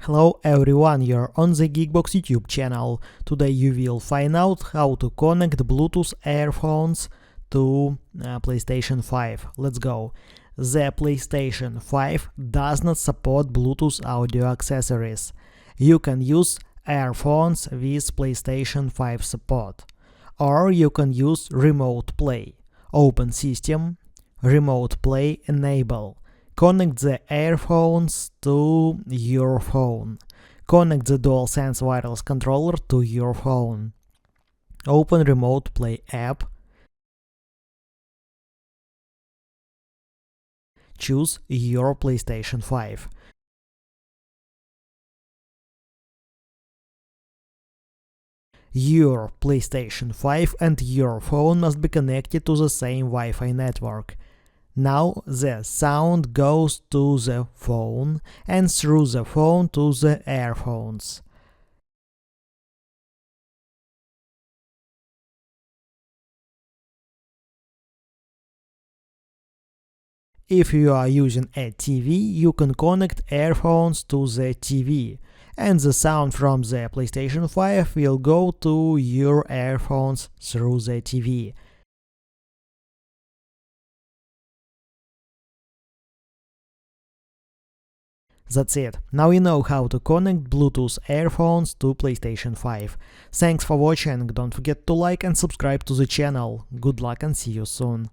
Hello everyone, you're on the GeekBox YouTube channel. Today you will find out how to connect Bluetooth earphones to PlayStation 5. Let's go. The PlayStation 5 does not support Bluetooth audio accessories. You can use earphones with PlayStation 5 support. Or you can use Remote Play. Open System, Remote Play Enable. Connect the earphones to your phone. Connect the DualSense wireless controller to your phone. Open Remote Play app. Choose your PlayStation 5. Your PlayStation 5 and your phone must be connected to the same Wi-Fi network. Now the sound goes to the phone and through the phone to the earphones. If you are using a TV, you can connect earphones to the TV, and the sound from the PlayStation 5 will go to your earphones through the TV. That's it. Now you know how to connect Bluetooth earphones to PlayStation 5. Thanks for watching, don't forget to like and subscribe to the channel. Good luck and see you soon.